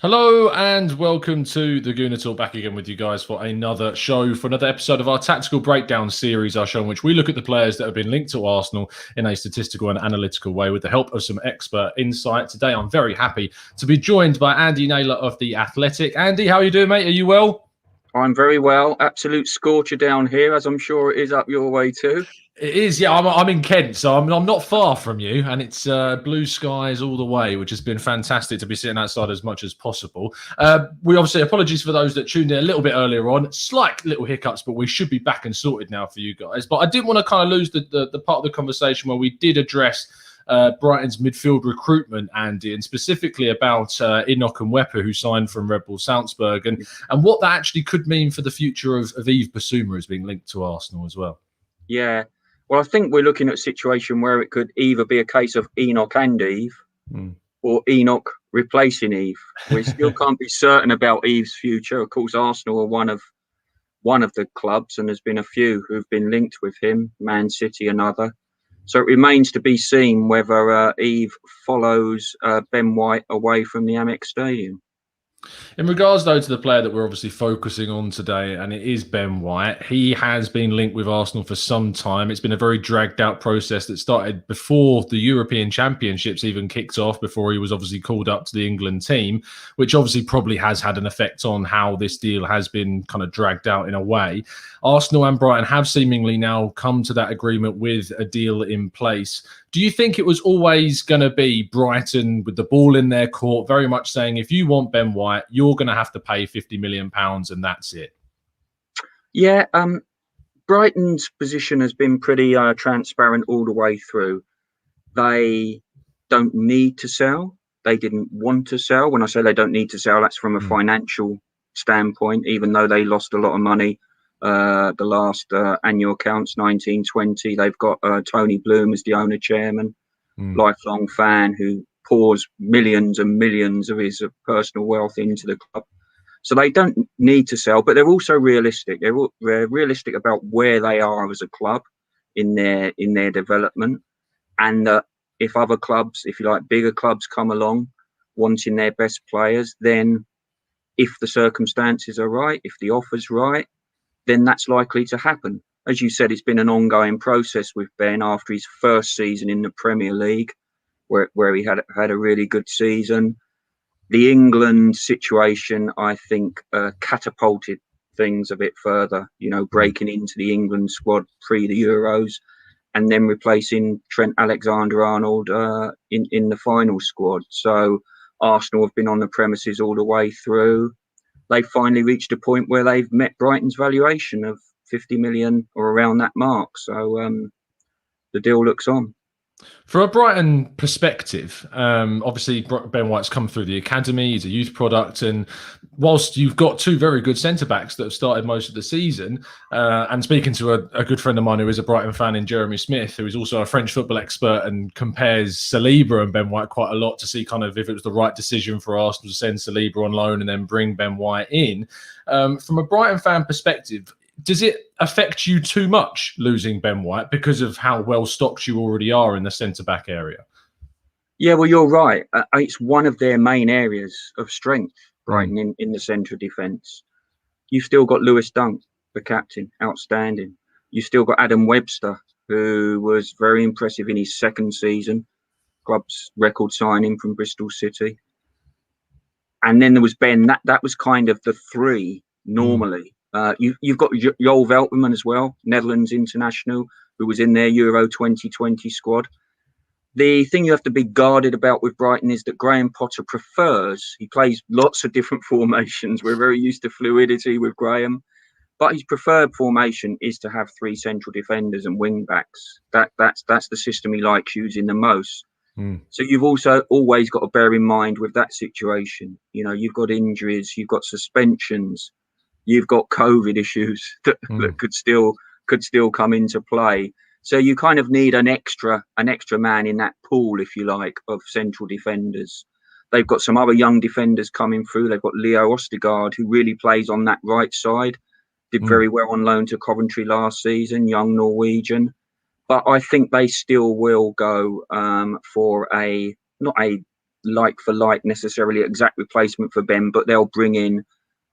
Hello and welcome to the Gooner Talk, back again with you guys for another show, for another episode of our Tactical Breakdown series, our show in which we look at the players that have been linked to Arsenal in a statistical and analytical way with the help of some expert insight. Today I'm very happy to be joined by Andy Naylor of The Athletic. Andy, how are you doing, mate? Are you well? I'm very well. Absolute scorcher down here, as I'm sure it is up your way too. It is, yeah. I'm in Kent, so I'm not far from you, and it's blue skies all the way, which has been fantastic to be sitting outside as much as possible. We obviously apologies for those that tuned in a little bit earlier on. Slight little hiccups, but we should be back and sorted now for you guys. But I didn't want to kind of lose the part of the conversation where we did address Brighton's midfield recruitment, Andy, and specifically about Enoch and Wepa, who signed from Red Bull Salzburg, and what that actually could mean for the future of Yves Bissouma as being linked to Arsenal as well. Yeah. Well, I think we're looking at a situation where it could either be a case of Enoch and Eve or Enoch replacing Eve. We still can't be certain about Eve's future. Of course, Arsenal are one of the clubs, and there's been a few who've been linked with him, Man City another. So it remains to be seen whether Eve follows Ben White away from the Amex Stadium. In regards, though, to the player that we're obviously focusing on today, and it is Ben White, he has been linked with Arsenal for some time. It's been a very dragged out process that started before the European Championships even kicked off, before he was obviously called up to the England team, which obviously probably has had an effect on how this deal has been kind of dragged out in a way. Arsenal and Brighton have seemingly now come to that agreement with a deal in place. Do you think it was always going to be Brighton with the ball in their court, very much saying, if you want Ben White, you're going to have to pay £50 million and that's it? Yeah, Brighton's position has been pretty transparent all the way through. They don't need to sell. They didn't want to sell. When I say they don't need to sell, that's from a financial standpoint, even though they lost a lot of money. The last annual accounts, 1920, they've got Tony Bloom as the owner chairman, lifelong fan who pours millions and millions of his personal wealth into the club. So they don't need to sell, but they're also realistic. They're realistic about where they are as a club in their development, and that if other clubs, if you like, bigger clubs come along wanting their best players, then if the circumstances are right, if the offer's right, then that's likely to happen. As you said, it's been an ongoing process with Ben after his first season in the Premier League, where he had a really good season. The England situation, I think, catapulted things a bit further, breaking into the England squad pre the Euros and then replacing Trent Alexander-Arnold in the final squad. So Arsenal have been on the premises all the way through. They've finally reached a point where they've met Brighton's valuation of 50 million or around that mark. So the deal looks on. From a Brighton perspective, obviously Ben White's come through the academy. He's a youth product, and whilst you've got two very good centre backs that have started most of the season, and speaking to a good friend of mine who is a Brighton fan in Jeremy Smith, who is also a French football expert and compares Saliba and Ben White quite a lot to see kind of if it was the right decision for Arsenal to send Saliba on loan and then bring Ben White in. From a Brighton fan perspective, does it affect you too much losing Ben White because of how well stocked you already are in the centre-back area? Yeah, well, you're right. It's one of their main areas of strength, Brighton, in the centre of defence. You've still got Lewis Dunk, the captain, outstanding. You've still got Adam Webster, who was very impressive in his second season, club's record signing from Bristol City. And then there was Ben. That was kind of the three normally. You've got Joel Veltman as well, Netherlands international, who was in their Euro 2020 squad. The thing you have to be guarded about with Brighton is that Graham Potter he plays lots of different formations. We're very used to fluidity with Graham, but his preferred formation is to have three central defenders and wing backs. That's the system he likes using the most. So you've also always got to bear in mind with that situation, you've got injuries, you've got suspensions, you've got COVID issues that could still come into play. So you kind of need an extra man in that pool, if you like, of central defenders. They've got some other young defenders coming through. They've got Leo Østigard, who really plays on that right side. Did very well on loan to Coventry last season, young Norwegian. But I think they still will go for not a like for like necessarily exact replacement for Ben, but they'll bring in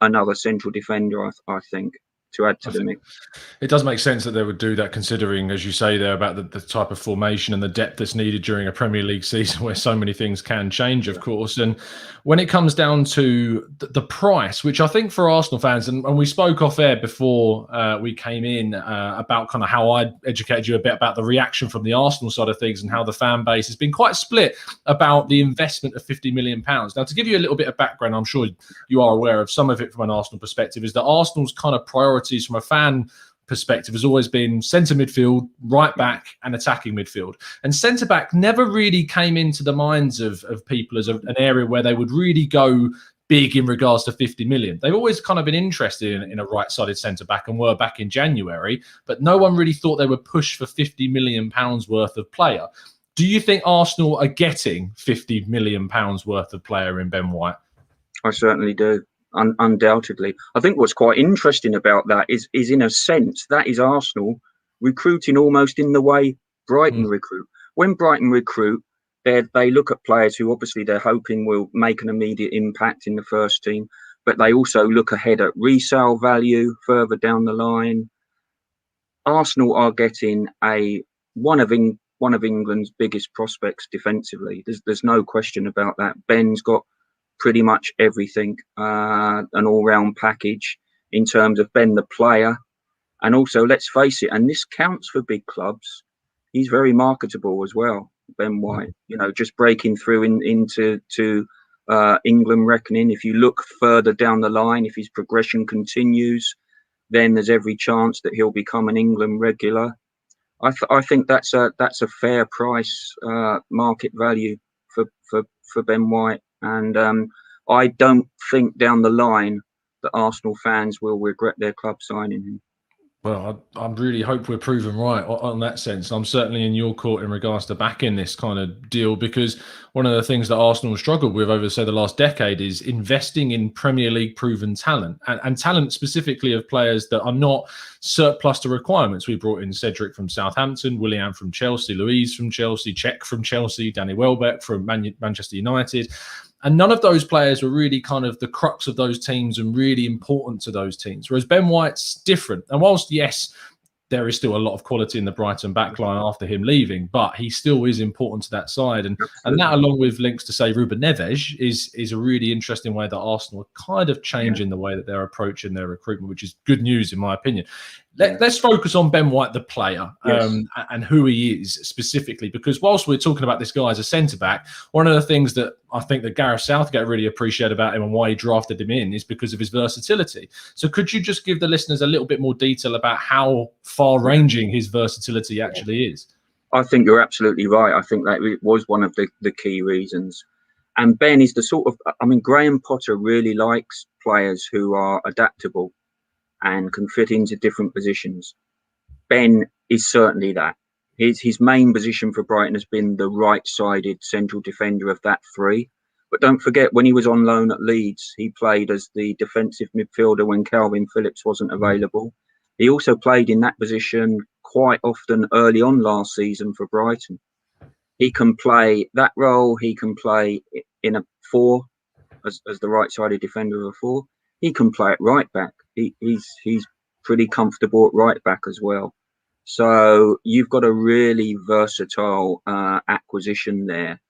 another central defender, I think, to add to the mix. It does make sense that they would do that, considering, as you say there, about the type of formation and the depth that's needed during a Premier League season where so many things can change, of course. And when it comes down to the price, which I think for Arsenal fans, and we spoke off air before we came in about kind of how I educated you a bit about the reaction from the Arsenal side of things and how the fan base has been quite split about the investment of £50 million. Now, to give you a little bit of background, I'm sure you are aware of some of it from an Arsenal perspective, is that Arsenal's kind of priorities from a fan perspective has always been centre midfield, right back, and attacking midfield. And centre back never really came into the minds of people as an area where they would really go big in regards to 50 million. They've always kind of been interested in a right-sided centre back and were back in January, but no one really thought they would push for £50 million worth of player. Do you think Arsenal are getting £50 million worth of player in Ben White? I certainly do. Undoubtedly. I think what's quite interesting about that is in a sense, that is Arsenal recruiting almost in the way Brighton recruit. When Brighton recruit, they look at players who obviously they're hoping will make an immediate impact in the first team, but they also look ahead at resale value further down the line. Arsenal are getting one of England's biggest prospects defensively. There's no question about that. Ben's got pretty much everything, an all-round package in terms of Ben the player, and also, let's face it, and this counts for big clubs, he's very marketable as well, Ben White. You know, just breaking through into England reckoning. If you look further down the line, if his progression continues, then there's every chance that he'll become an England regular. I think that's a fair price, market value for Ben White. And I don't think down the line that Arsenal fans will regret their club signing him. Well, I really hope we're proven right on that sense. I'm certainly in your court in regards to backing this kind of deal, because one of the things that Arsenal struggled with over, say, the last decade is investing in Premier League proven talent, and talent specifically of players that are not surplus to requirements. We brought in Cedric from Southampton, Willian from Chelsea, Louise from Chelsea, Cech from Chelsea, Danny Welbeck from Manchester United. And none of those players were really kind of the crux of those teams and really important to those teams. Whereas Ben White's different. And whilst, yes, there is still a lot of quality in the Brighton backline after him leaving, but he still is important to that side. And that, along with links to, say, Ruben Neves, is a really interesting way that Arsenal are kind of changing the way that they're approaching their recruitment, which is good news in my opinion. Let's focus on Ben White, the player, and who he is specifically, because whilst we're talking about this guy as a centre-back, one of the things that I think that Gareth Southgate really appreciated about him and why he drafted him in is because of his versatility. So could you just give the listeners a little bit more detail about how far-ranging his versatility actually is? I think you're absolutely right. I think that was one of the key reasons. And Ben is the sort of, I mean, Graham Potter really likes players who are adaptable and can fit into different positions. Ben is certainly that. His main position for Brighton has been the right-sided central defender of that three. But don't forget, when he was on loan at Leeds, he played as the defensive midfielder when Calvin Phillips wasn't available. He also played in that position quite often early on last season for Brighton. He can play that role. He can play in a four as the right-sided defender of a four. He can play at right back. He's pretty comfortable at right back as well. So you've got a really versatile acquisition there.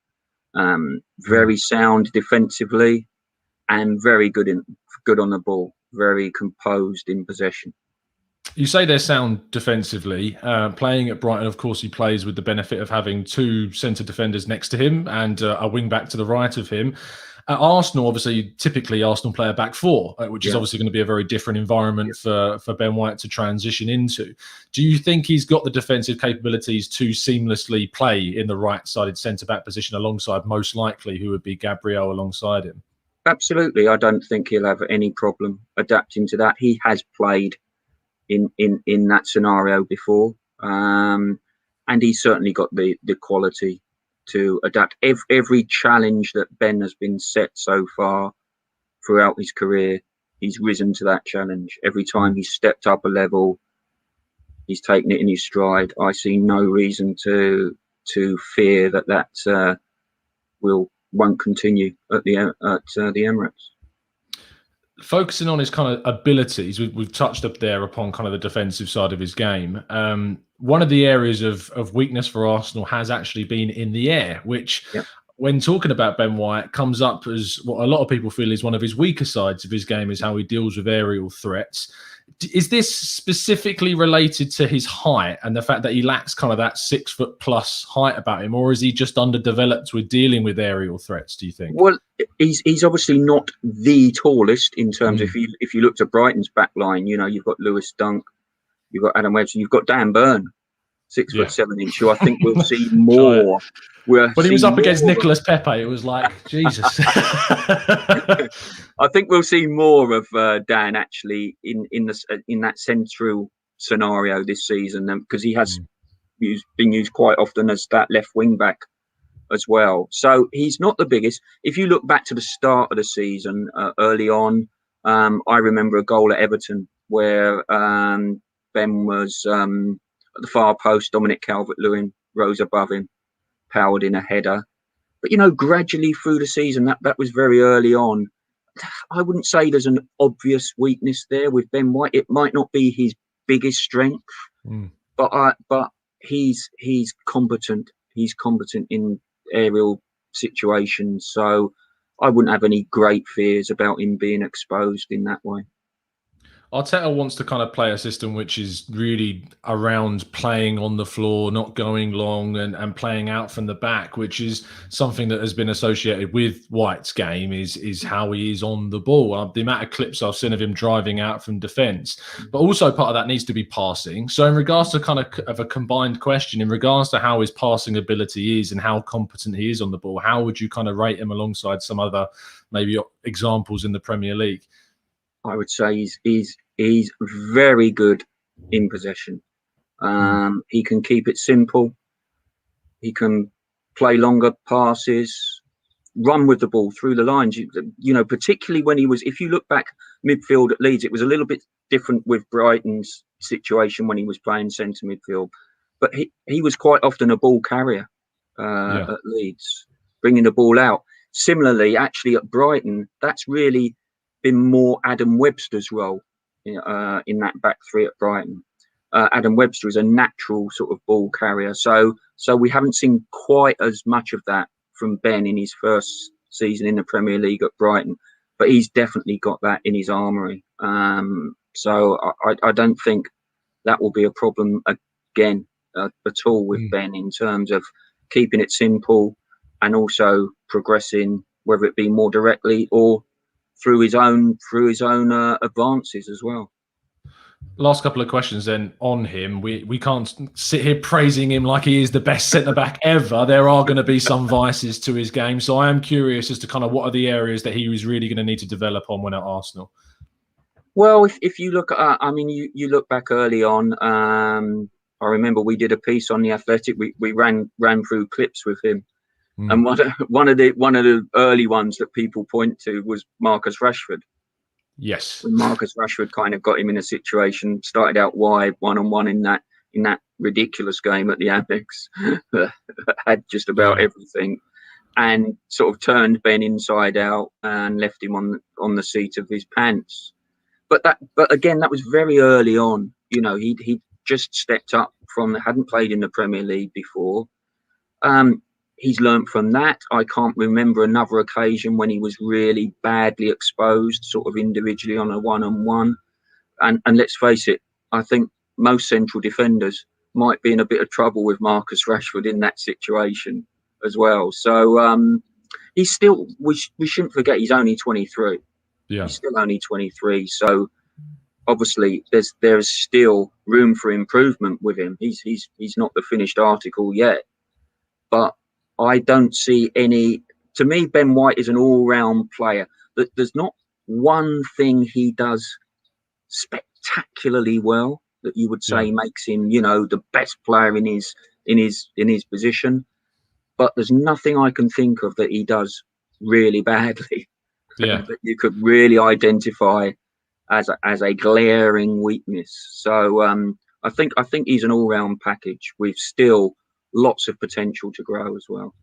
Very sound defensively and very good on the ball. Very composed in possession. You say they're sound defensively. Playing at Brighton, of course, he plays with the benefit of having two centre defenders next to him and a wing back to the right of him. At Arsenal, obviously, typically Arsenal play a back four, which is obviously going to be a very different environment for Ben White to transition into. Do you think he's got the defensive capabilities to seamlessly play in the right-sided centre-back position alongside, most likely, who would be Gabriel alongside him? Absolutely. I don't think he'll have any problem adapting to that. He has played in that scenario before, and he's certainly got the quality to adapt. Every challenge that Ben has been set so far throughout his career, he's risen to that challenge. Every time he's stepped up a level, he's taken it in his stride. I see no reason to fear that will won't continue at the Emirates. Focusing on his kind of abilities, we've touched up there upon kind of the defensive side of his game. One of the areas of weakness for Arsenal has actually been in the air, which, Yep. when talking about Ben White, comes up as what a lot of people feel is one of his weaker sides of his game, is how he deals with aerial threats. Is this specifically related to his height and the fact that he lacks kind of that 6 foot+ height about him, or is he just underdeveloped with dealing with aerial threats, do you think? Well, he's obviously not the tallest in terms of, if you looked at Brighton's back line, you've got Lewis Dunk, you've got Adam Webster, you've got Dan Burn, 6'7" who I think we'll see more. When he was up against Nicolas Pepe, it was like, Jesus. I think we'll see more of Dan actually in that central scenario this season, because he has been used quite often as that left wing back as well. So he's not the biggest. If you look back to the start of the season, early on, I remember a goal at Everton where Ben was at the far post. Dominic Calvert-Lewin rose above him, powered in a header. But gradually through the season, that was very early on. I wouldn't say there's an obvious weakness there with Ben White. It might not be his biggest strength, but he's competent. He's competent in aerial situations, so I wouldn't have any great fears about him being exposed in that way. Arteta wants to kind of play a system which is really around playing on the floor, not going long, and playing out from the back, which is something that has been associated with White's game, is how he is on the ball. The amount of clips I've seen of him driving out from defence, but also part of that needs to be passing. So in regards to kind of a combined question, in regards to how his passing ability is and how competent he is on the ball, how would you kind of rate him alongside some other maybe examples in the Premier League? I would say he's very good in possession. He can keep it simple. He can play longer passes, run with the ball through the lines. Particularly when he was, if you look back midfield at Leeds, it was a little bit different with Brighton's situation when he was playing centre midfield. But he was quite often a ball carrier at Leeds, bringing the ball out. Similarly, actually at Brighton, that's really been more Adam Webster's role in that back three at Brighton. Adam Webster is a natural sort of ball carrier, so we haven't seen quite as much of that from Ben in his first season in the Premier League at Brighton, but he's definitely got that in his armoury. So I don't think that will be a problem again at all with Ben in terms of keeping it simple and also progressing, whether it be more directly or through his own advances as well. Last couple of questions then on him. We can't sit here praising him like he is the best centre-back ever. There are going to be some vices to his game. So I am curious as to kind of what are the areas that he was really going to need to develop on when at Arsenal. Well, if you look at, you look back early on, I remember we did a piece on The Athletic. We ran through clips with him. And one of the early ones that people point to was Marcus Rashford. Yes, when Marcus Rashford kind of got him in a situation, started out wide, 1-on-1 in that ridiculous game at the Amex, had just about everything, and sort of turned Ben inside out and left him on the seat of his pants. But again, that was very early on. He just stepped up hadn't played in the Premier League before. He's learned from that. I can't remember another occasion when he was really badly exposed, sort of individually on a 1-on-1. And let's face it, I think most central defenders might be in a bit of trouble with Marcus Rashford in that situation as well. So he's still, we shouldn't forget, he's only 23. Yeah. He's still only 23. So obviously there's still room for improvement with him. He's not the finished article yet. But I don't see any. To me, Ben White is an all-round player. There's not one thing he does spectacularly well that you would say makes him, the best player in his position. But there's nothing I can think of that he does really badly. That you could really identify as a glaring weakness. So I think he's an all-round package with still lots of potential to grow as well.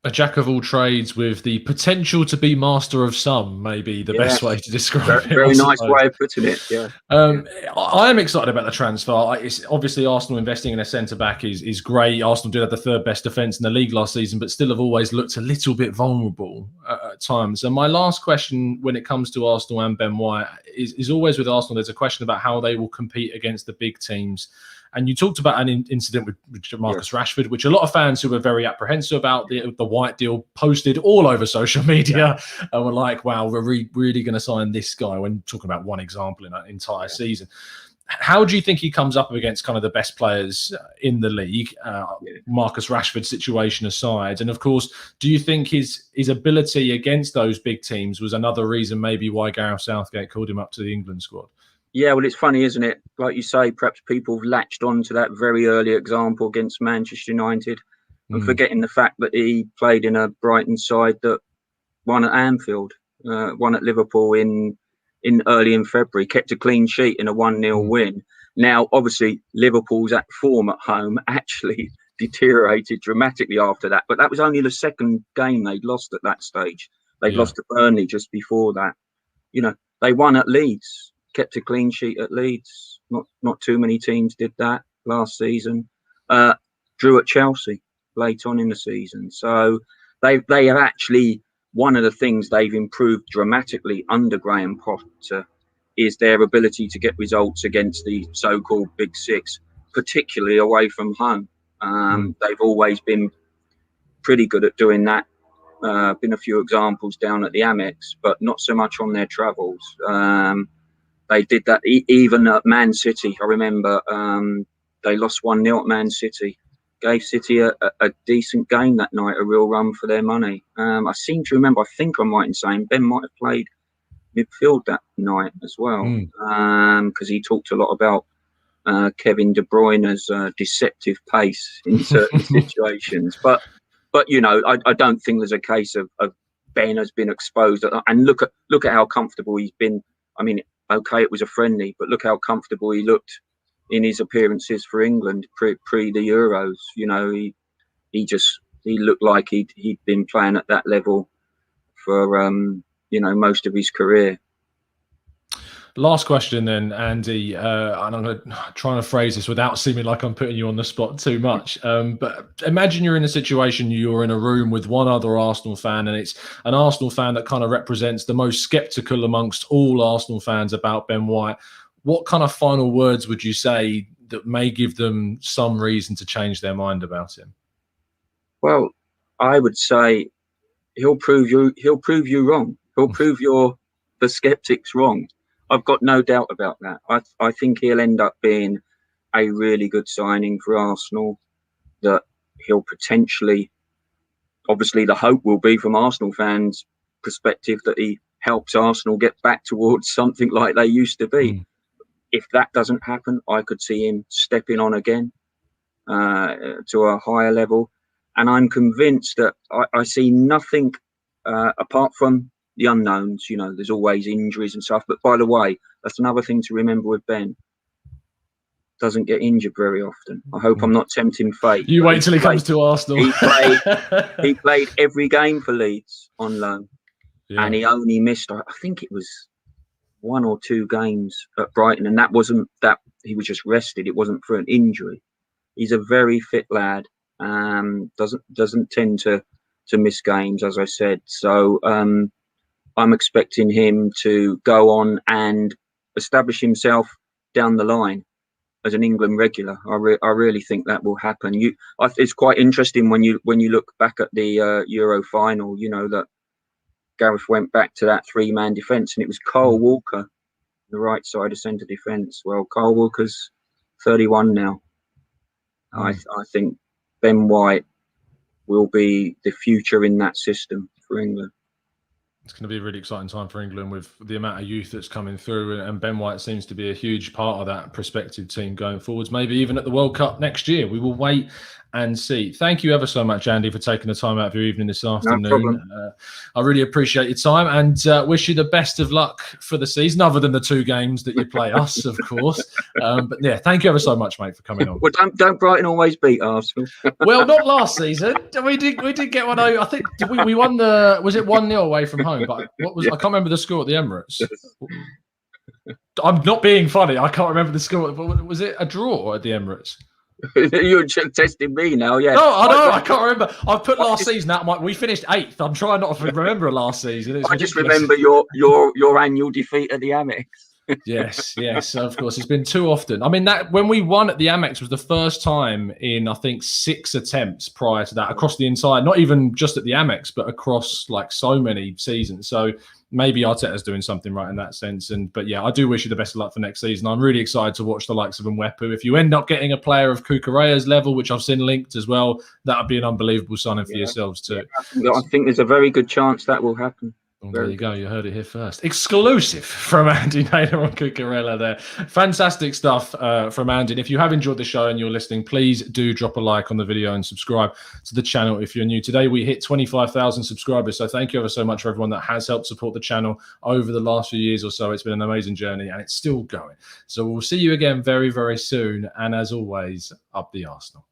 A jack of all trades with the potential to be master of some, maybe the best way Yes, to describe very, it, I very nice suppose. way of putting it. Yeah, yeah, I am excited about the transfer. It's obviously Arsenal investing in a centre back is great. Arsenal did have the third best defence in the league last season, but still have always looked a little bit vulnerable at times. And my last question, when it comes to Arsenal and Ben White, is always with Arsenal. There's a question about how they will compete against the big teams. And you talked about an incident with Marcus yes, Rashford, which a lot of fans who were very apprehensive about the White deal posted all over social media and were like, wow, we're really going to sign this guy, when talking about one example in an entire season. How do you think he comes up against kind of the best players in the league, Marcus Rashford's situation aside? And of course, do you think his ability against those big teams was another reason maybe why Gareth Southgate called him up to the England squad? Yeah, well, it's funny, isn't it? Like you say, perhaps people have latched on to that very early example against Manchester United and forgetting the fact that he played in a Brighton side that won at Anfield, won at Liverpool in early in February, kept a clean sheet in a 1-0 win. Now, obviously, Liverpool's form at home actually deteriorated dramatically after that, but that was only the second game they'd lost at that stage. They'd lost to Burnley just before that. You know, they won at Leeds, kept a clean sheet at Leeds. Not too many teams did that last season. Drew at Chelsea late on in the season. So they have actually, one of the things they've improved dramatically under Graham Potter is their ability to get results against the so-called Big Six, particularly away from home. They've always been pretty good at doing that. Been a few examples down at the Amex, but not so much on their travels. They did that even at Man City. I remember they lost 1-0 at Man City. Gave City a decent game that night, a real run for their money. I seem to remember, I think I'm right in saying Ben might have played midfield that night as well, because he talked a lot about Kevin De Bruyne's deceptive pace in certain situations. But you know, I don't think there's a case of Ben has been exposed. And look at how comfortable he's been. I mean, okay, it was a friendly, but look how comfortable he looked in his appearances for England pre the Euros. You know, he looked like he'd been playing at that level for most of his career. Last question then, Andy, and I'm trying to phrase this without seeming like I'm putting you on the spot too much. But imagine you're in a situation, you're in a room with one other Arsenal fan, and it's an Arsenal fan that kind of represents the most sceptical amongst all Arsenal fans about Ben White. What kind of final words would you say that may give them some reason to change their mind about him? Well, I would say he'll prove you wrong. He'll prove the skeptics wrong. I've got no doubt about that. I think he'll end up being a really good signing for Arsenal, that he'll potentially, obviously the hope will be from Arsenal fans' perspective that he helps Arsenal get back towards something like they used to be. If that doesn't happen, I could see him stepping on again to a higher level. And I'm convinced that I see nothing apart from the unknowns. You know, there's always injuries and stuff. But by the way, that's another thing to remember with Ben. Doesn't get injured very often. I hope I'm not tempting fate. You wait till he comes to Arsenal. He played every game for Leeds on loan, and he only missed, I think it was 1 or 2 games at Brighton, and that wasn't that he was just rested. It wasn't for an injury. He's a very fit lad. Doesn't tend to miss games, as I said. So I'm expecting him to go on and establish himself down the line as an England regular. I really think that will happen. It's quite interesting when you look back at the Euro final. You know that Gareth went back to that 3-man defence, and it was Kyle Walker, the right side of centre defence. Well, Kyle Walker's 31 now. I think Ben White will be the future in that system for England. It's going to be a really exciting time for England with the amount of youth that's coming through, and Ben White seems to be a huge part of that prospective team going forwards, maybe even at the World Cup next year. We will wait and see. Thank you ever so much, Andy, for taking the time out of your evening this afternoon. No problem. I really appreciate your time, and wish you the best of luck for the season, other than the 2 games that you play us, of course. But yeah, thank you ever so much, mate, for coming on. Well, don't Brighton always beat Arsenal? Well, not last season. We did get one over. I think we won was it 1-0 away from home? But what was I can't remember the score at the Emirates. I'm not being funny. I can't remember the score. But was it a draw at the Emirates? You're testing me now, yeah. No, I know. I can't remember. I've put last season out. We finished 8th. I'm trying not to remember last season. I just remember your annual defeat at the Amex. Yes, of course. It's been too often. I mean, that when we won at the Amex was the first time in, I think, 6 attempts prior to that across the entire, not even just at the Amex, but across like so many seasons. So maybe Arteta's doing something right in that sense. But yeah, I do wish you the best of luck for next season. I'm really excited to watch the likes of Mwepu. If you end up getting a player of Kukureya's level, which I've seen linked as well, that would be an unbelievable signing for yourselves too. I think there's a very good chance that will happen. Well, there you go. You heard it here first. Exclusive from Andy Naylor on Cucurella there. Fantastic stuff from Andy. And if you have enjoyed the show and you're listening, please do drop a like on the video and subscribe to the channel if you're new. Today, we hit 25,000 subscribers. So thank you ever so much for everyone that has helped support the channel over the last few years or so. It's been an amazing journey and it's still going. So we'll see you again very, very soon. And as always, up the Arsenal.